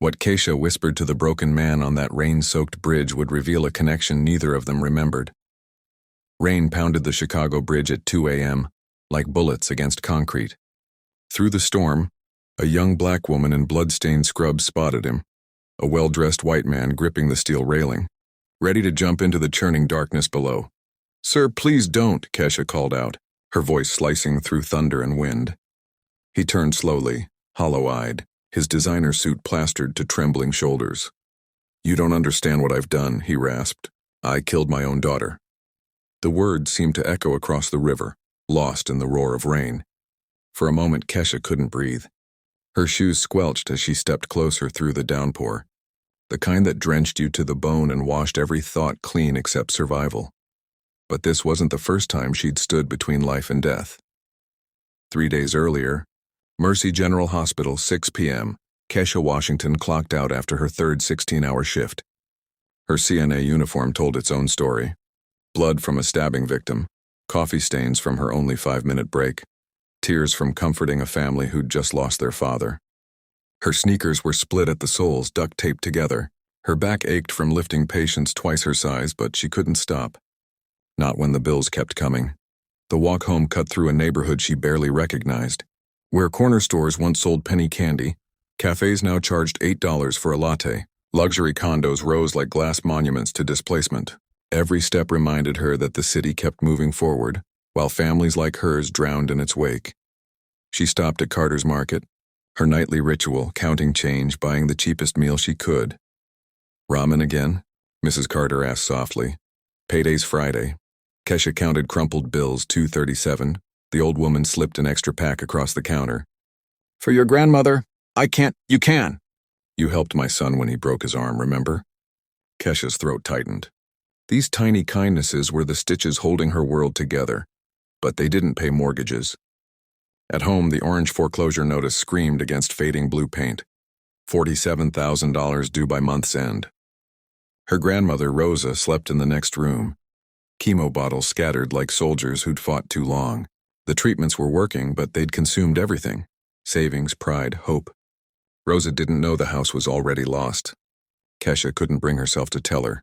What Keisha whispered to the broken man on that rain-soaked bridge would reveal a connection neither of them remembered. Rain pounded the Chicago bridge at 2 a.m., like bullets against concrete. Through the storm, a young black woman in blood-stained scrubs spotted him, a well-dressed white man gripping the steel railing, ready to jump into the churning darkness below. "Sir, please don't," Keisha called out, her voice slicing through thunder and wind. He turned slowly, hollow-eyed, his designer suit plastered to trembling shoulders. "You don't understand what I've done," he rasped. "I killed my own daughter." The words seemed to echo across the river, lost in the roar of rain. For a moment, Keisha couldn't breathe. Her shoes squelched as she stepped closer through the downpour, the kind that drenched you to the bone and washed every thought clean except survival. But this wasn't the first time she'd stood between life and death. 3 days earlier, Mercy General Hospital, 6 p.m., Keisha Washington clocked out after her third 16-hour shift. Her CNA uniform told its own story. Blood from a stabbing victim, coffee stains from her only 5-minute break, tears from comforting a family who'd just lost their father. Her sneakers were split at the soles, duct taped together. Her back ached from lifting patients twice her size, but she couldn't stop. Not when the bills kept coming. The walk home cut through a neighborhood she barely recognized. Where corner stores once sold penny candy, cafes now charged $8 for a latte. Luxury condos rose like glass monuments to displacement. Every step reminded her that the city kept moving forward, while families like hers drowned in its wake. She stopped at Carter's Market, her nightly ritual, counting change, buying the cheapest meal she could. "Ramen again?" Mrs. Carter asked softly. "Payday's Friday." Keisha counted crumpled bills, $2.37. The old woman slipped an extra pack across the counter. "For your grandmother, I can't, you can." "You helped my son when he broke his arm, remember?" Keisha's throat tightened. These tiny kindnesses were the stitches holding her world together, but they didn't pay mortgages. At home, the orange foreclosure notice screamed against fading blue paint. $47,000 due by month's end. Her grandmother, Rosa, slept in the next room. Chemo bottles scattered like soldiers who'd fought too long. The treatments were working, but they'd consumed everything. Savings, pride, hope. Rosa didn't know the house was already lost. Keisha couldn't bring herself to tell her.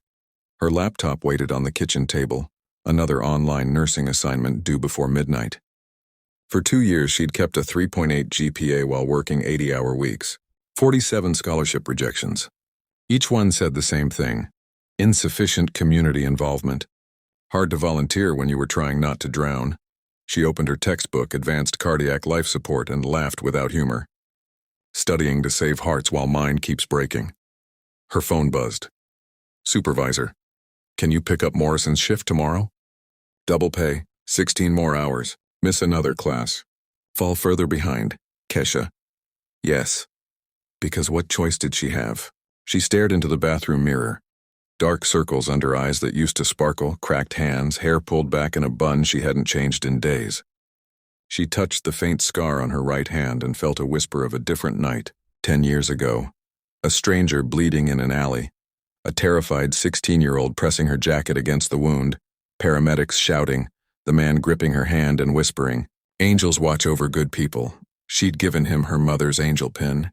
Her laptop waited on the kitchen table, another online nursing assignment due before midnight. For 2 years, she'd kept a 3.8 GPA while working 80-hour weeks. 47 scholarship rejections. Each one said the same thing: insufficient community involvement. Hard to volunteer when you were trying not to drown. She opened her textbook, Advanced Cardiac Life Support, and laughed without humor. Studying to save hearts while mine keeps breaking. Her phone buzzed. "Supervisor, can you pick up Morrison's shift tomorrow? Double pay, 16 more hours, miss another class. Fall further behind, Keisha." Yes. Because what choice did she have? She stared into the bathroom mirror. Dark circles under eyes that used to sparkle, cracked hands, hair pulled back in a bun she hadn't changed in days. She touched the faint scar on her right hand and felt a whisper of a different night, 10 years ago. A stranger bleeding in an alley. A terrified 16-year-old pressing her jacket against the wound, paramedics shouting, the man gripping her hand and whispering, "Angels watch over good people." She'd given him her mother's angel pin,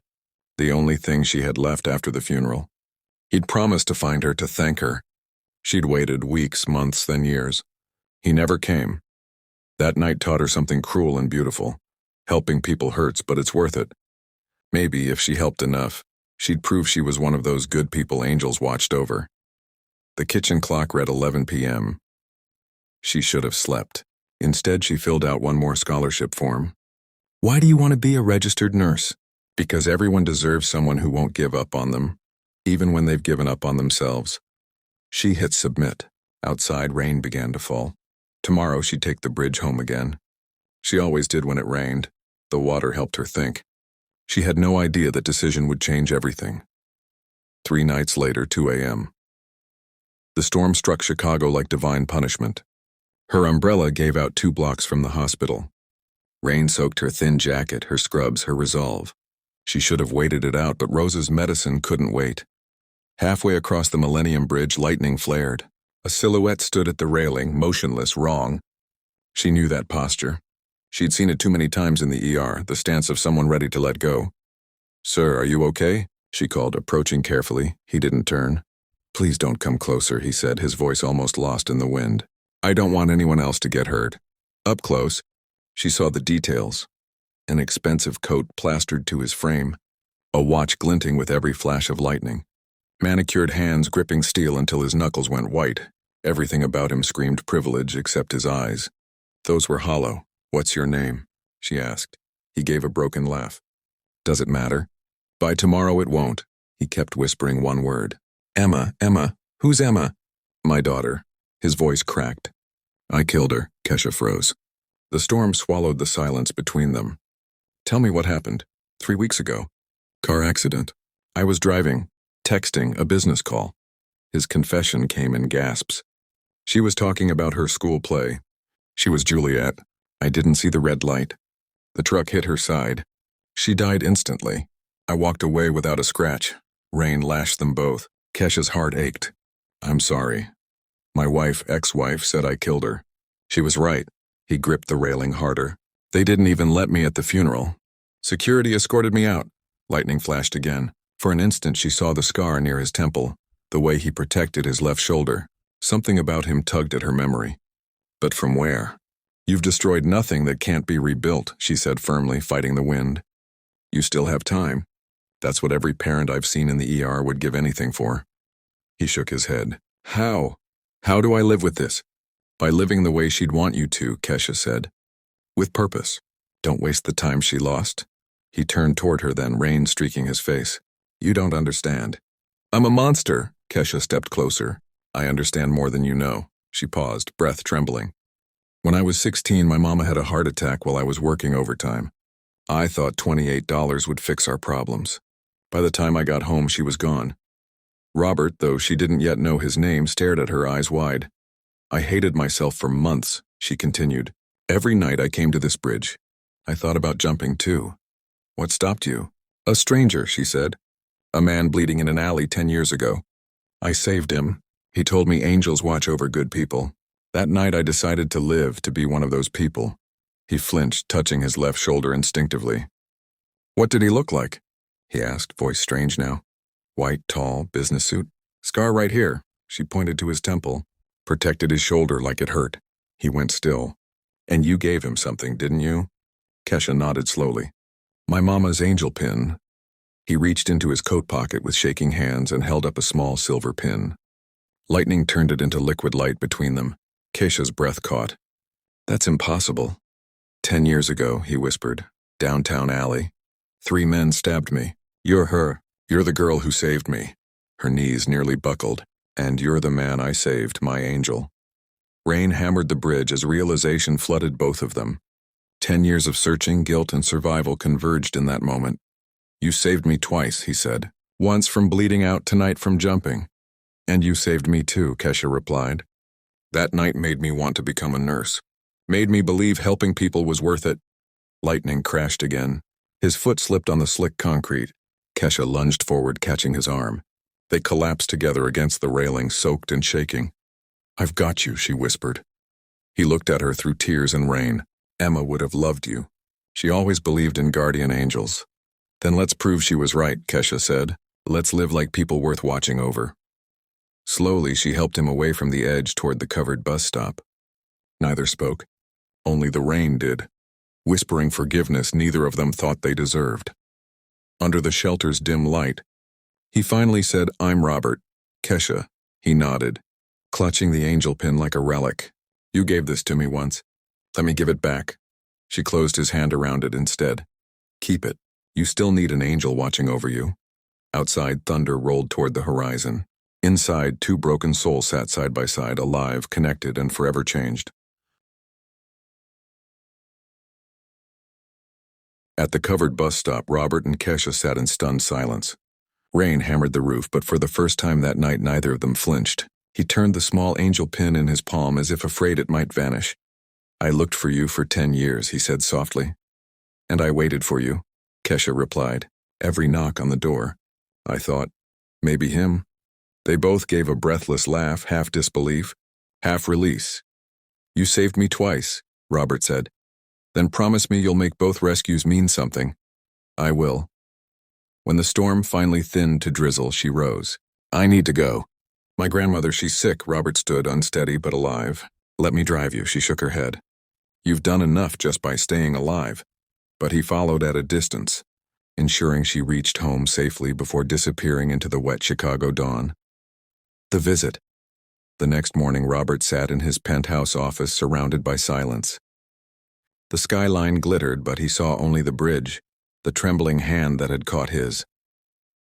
the only thing she had left after the funeral. He'd promised to find her, to thank her. She'd waited weeks, months, then years. He never came. That night taught her something cruel and beautiful. Helping people hurts, but it's worth it. Maybe if she helped enough, she'd prove she was one of those good people angels watched over. The kitchen clock read 11 p.m. She should have slept. Instead, she filled out one more scholarship form. "Why do you want to be a registered nurse?" "Because everyone deserves someone who won't give up on them, even when they've given up on themselves." She hit submit. Outside, rain began to fall. Tomorrow, she'd take the bridge home again. She always did when it rained. The water helped her think. She had no idea that decision would change everything. 3 nights later, 2 a.m. The storm struck Chicago like divine punishment. Her umbrella gave out 2 blocks from the hospital. Rain soaked her thin jacket, her scrubs, her resolve. She should have waited it out, but Rosa's medicine couldn't wait. Halfway across the Millennium Bridge, lightning flared. A silhouette stood at the railing, motionless, wrong. She knew that posture. She'd seen it too many times in the ER, the stance of someone ready to let go. "Sir, are you okay?" she called, approaching carefully. He didn't turn. Please don't come closer, he said, his voice almost lost in the wind. I don't want anyone else to get hurt. Up close, she saw the details. An expensive coat plastered to his frame, a watch glinting with every flash of lightning, manicured hands gripping steel until his knuckles went white. Everything about him screamed privilege except his eyes. Those were hollow. What's your name? She asked. He gave a broken laugh. Does it matter? By tomorrow it won't. He kept whispering one word. Emma, Emma. Who's Emma? My daughter. His voice cracked. I killed her. Kesha froze. The storm swallowed the silence between them. Tell me what happened. 3 weeks ago. Car accident. I was driving, texting, a business call. His confession came in gasps. She was talking about her school play. She was Juliet. I didn't see the red light. The truck hit her side. She died instantly. I walked away without a scratch. Rain lashed them both. Kesha's heart ached. I'm sorry. My wife, ex-wife, said I killed her. She was right. He gripped the railing harder. They didn't even let me at the funeral. Security escorted me out. Lightning flashed again. For an instant she saw the scar near his temple, the way he protected his left shoulder. Something about him tugged at her memory. But from where? You've destroyed nothing that can't be rebuilt, she said firmly, fighting the wind. You still have time. That's what every parent I've seen in the ER would give anything for. He shook his head. How? How do I live with this? By living the way she'd want you to, Kesha said. With purpose. Don't waste the time she lost. He turned toward her then, rain streaking his face. You don't understand. I'm a monster. Kesha stepped closer. I understand more than you know. She paused, breath trembling. When I was 16, my mama had a heart attack while I was working overtime. I thought $28 would fix our problems. By the time I got home, she was gone. Robert, though she didn't yet know his name, stared at her, eyes wide. I hated myself for months, she continued. Every night I came to this bridge. I thought about jumping too. What stopped you? A stranger, she said. A man bleeding in an alley 10 years ago. I saved him. He told me angels watch over good people. That night I decided to live, to be one of those people. He flinched, touching his left shoulder instinctively. What did he look like? He asked, voice strange now. White, tall, business suit. Scar right here. She pointed to his temple. Protected his shoulder like it hurt. He went still. And you gave him something, didn't you? Kesha nodded slowly. My mama's angel pin. He reached into his coat pocket with shaking hands and held up a small silver pin. Lightning turned it into liquid light between them. Kesha's breath caught. That's impossible. 10 years ago, he whispered. Downtown alley. 3 men stabbed me. You're her. You're the girl who saved me. Her knees nearly buckled. And you're the man I saved, my angel. Rain hammered the bridge as realization flooded both of them. 10 years of searching, guilt, and survival converged in that moment. You saved me twice, he said. Once from bleeding out, tonight from jumping. And you saved me too, Kesha replied. That night made me want to become a nurse. Made me believe helping people was worth it. Lightning crashed again. His foot slipped on the slick concrete. Kesha lunged forward, catching his arm. They collapsed together against the railing, soaked and shaking. I've got you, she whispered. He looked at her through tears and rain. Emma would have loved you. She always believed in guardian angels. Then let's prove she was right, Kesha said. Let's live like people worth watching over. Slowly, she helped him away from the edge toward the covered bus stop. Neither spoke. Only the rain did. Whispering forgiveness neither of them thought they deserved. Under the shelter's dim light, he finally said, I'm Robert. Kesha. He nodded, clutching the angel pin like a relic. You gave this to me once. Let me give it back. She closed his hand around it instead. Keep it. You still need an angel watching over you. Outside, thunder rolled toward the horizon. Inside, 2 broken souls sat side by side, alive, connected, and forever changed. At the covered bus stop, Robert and Kesha sat in stunned silence. Rain hammered the roof, but for the first time that night, neither of them flinched. He turned the small angel pin in his palm as if afraid it might vanish. I looked for you for 10 years, he said softly. And I waited for you, Kesha replied. Every knock on the door. I thought, maybe him. They both gave a breathless laugh, half disbelief, half release. You saved me twice, Robert said. Then promise me you'll make both rescues mean something. I will. When the storm finally thinned to drizzle, she rose. I need to go. My grandmother, she's sick. Robert stood, unsteady but alive. Let me drive you, she shook her head. You've done enough just by staying alive. But he followed at a distance, ensuring she reached home safely before disappearing into the wet Chicago dawn. The visit. The next morning, Robert sat in his penthouse office surrounded by silence. The skyline glittered, but he saw only the bridge, the trembling hand that had caught his.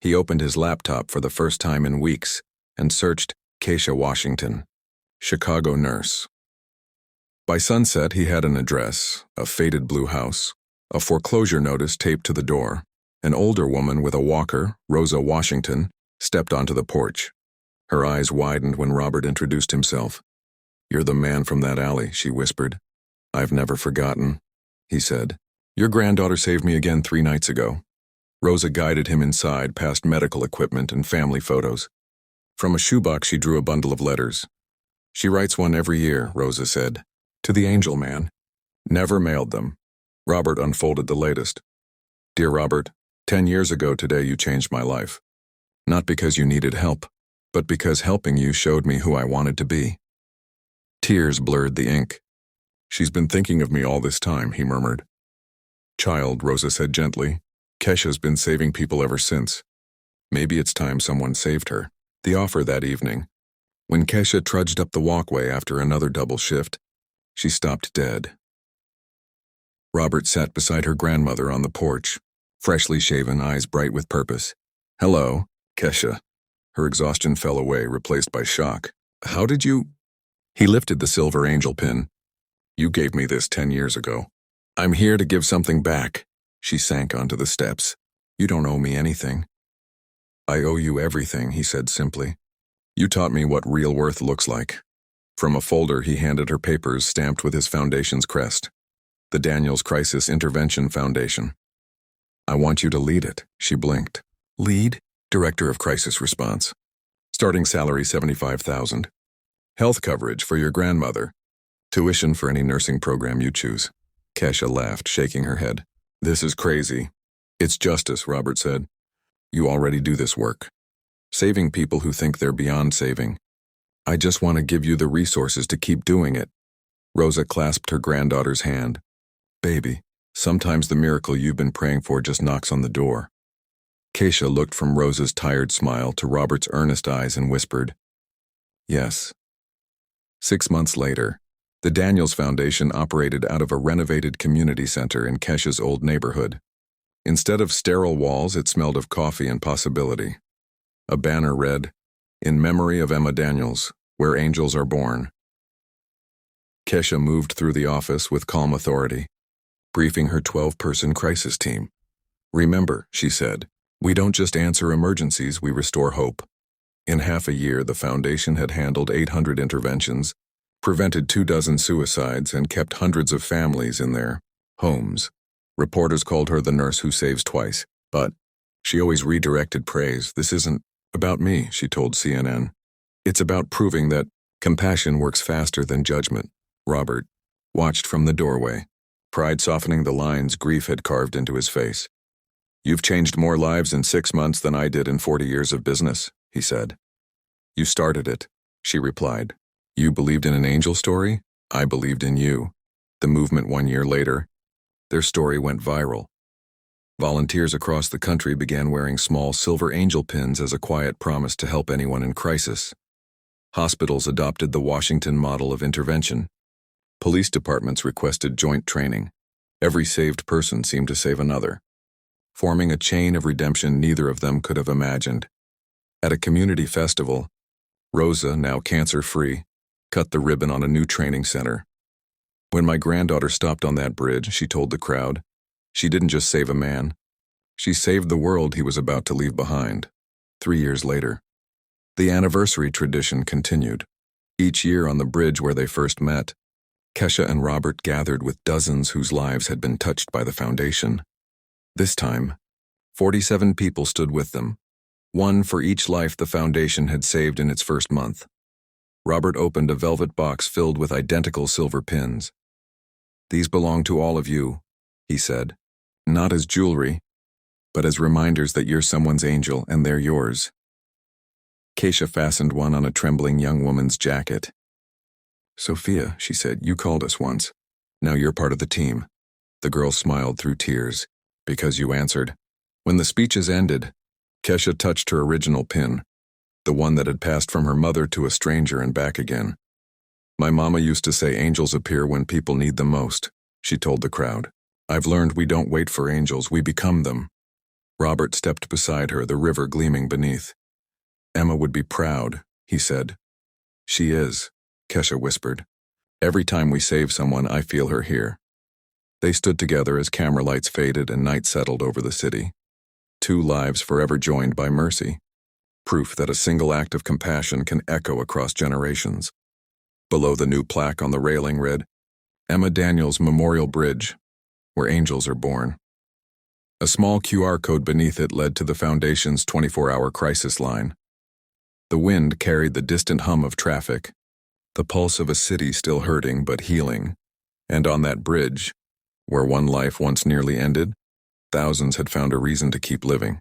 He opened his laptop for the first time in weeks and searched Keisha Washington, Chicago nurse. By sunset, he had an address, a faded blue house, a foreclosure notice taped to the door. An older woman with a walker, Rosa Washington, stepped onto the porch. Her eyes widened when Robert introduced himself. You're the man from that alley, she whispered. I've never forgotten, he said. Your granddaughter saved me again 3 nights ago. Rosa guided him inside past medical equipment and family photos. From a shoebox she drew a bundle of letters. She writes one every year, Rosa said. To the angel man. Never mailed them. Robert unfolded the latest. Dear Robert, 10 years ago today you changed my life. Not because you needed help, but because helping you showed me who I wanted to be. Tears blurred the ink. She's been thinking of me all this time, he murmured. Child, Rosa said gently, Kesha's been saving people ever since. Maybe it's time someone saved her. The offer that evening. When Kesha trudged up the walkway after another double shift, she stopped dead. Robert sat beside her grandmother on the porch, freshly shaven, eyes bright with purpose. Hello, Kesha. Her exhaustion fell away, replaced by shock. How did you... He lifted the silver angel pin. You gave me this 10 years ago. I'm here to give something back. She sank onto the steps. You don't owe me anything. I owe you everything, he said simply. You taught me what real worth looks like. From a folder, he handed her papers stamped with his foundation's crest. The Daniels Crisis Intervention Foundation. I want you to lead it, she blinked. Lead? Director of Crisis Response. Starting salary $75,000. Health coverage for your grandmother. Tuition for any nursing program you choose. Kesha laughed, shaking her head. This is crazy. It's justice, Robert said. You already do this work. Saving people who think they're beyond saving. I just want to give you the resources to keep doing it. Rosa clasped her granddaughter's hand. Baby, sometimes the miracle you've been praying for just knocks on the door. Keisha looked from Rosa's tired smile to Robert's earnest eyes and whispered, Yes. 6 months later, the Daniels Foundation operated out of a renovated community center in Kesha's old neighborhood. Instead of sterile walls, it smelled of coffee and possibility. A banner read, In memory of Emma Daniels, where angels are born. Kesha moved through the office with calm authority, briefing her 12-person crisis team. Remember, she said, we don't just answer emergencies, we restore hope. In half a year, the foundation had handled 800 interventions, prevented 24 suicides, and kept hundreds of families in their homes. Reporters called her the nurse who saves twice, but she always redirected praise. This isn't about me, she told CNN. It's about proving that compassion works faster than judgment. Robert watched from the doorway, pride softening the lines grief had carved into his face. You've changed more lives in 6 months than I did in 40 years of business, he said. You started it, she replied. You believed in an angel story? I believed in you. The movement 1 year later, their story went viral. Volunteers across the country began wearing small silver angel pins as a quiet promise to help anyone in crisis. Hospitals adopted the Washington model of intervention. Police departments requested joint training. Every saved person seemed to save another, forming a chain of redemption neither of them could have imagined. At a community festival, Rosa, now cancer-free, cut the ribbon on a new training center. When my granddaughter stopped on that bridge, she told the crowd, she didn't just save a man. She saved the world he was about to leave behind. 3 years later, the anniversary tradition continued. Each year on the bridge where they first met, Kesha and Robert gathered with dozens whose lives had been touched by the foundation. This time, 47 people stood with them, one for each life the foundation had saved in its first month. Robert opened a velvet box filled with identical silver pins. These belong to all of you, he said, not as jewelry, but as reminders that you're someone's angel and they're yours. Keisha fastened one on a trembling young woman's jacket. Sophia, she said, you called us once. Now you're part of the team. The girl smiled through tears. Because you answered. When the speeches ended, Keisha touched her original pin, the one that had passed from her mother to a stranger and back again. My mama used to say angels appear when people need them most, she told the crowd. I've learned we don't wait for angels, we become them. Robert stepped beside her, the river gleaming beneath. Emma would be proud, he said. She is, Keisha whispered. Every time we save someone, I feel her here. They stood together as camera lights faded and night settled over the city. 2 lives forever joined by mercy. Proof that a single act of compassion can echo across generations. Below the new plaque on the railing read, Emma Daniels Memorial Bridge, where angels are born. A small QR code beneath it led to the Foundation's 24-hour crisis line. The wind carried the distant hum of traffic, the pulse of a city still hurting but healing. And on that bridge, where one life once nearly ended, thousands had found a reason to keep living.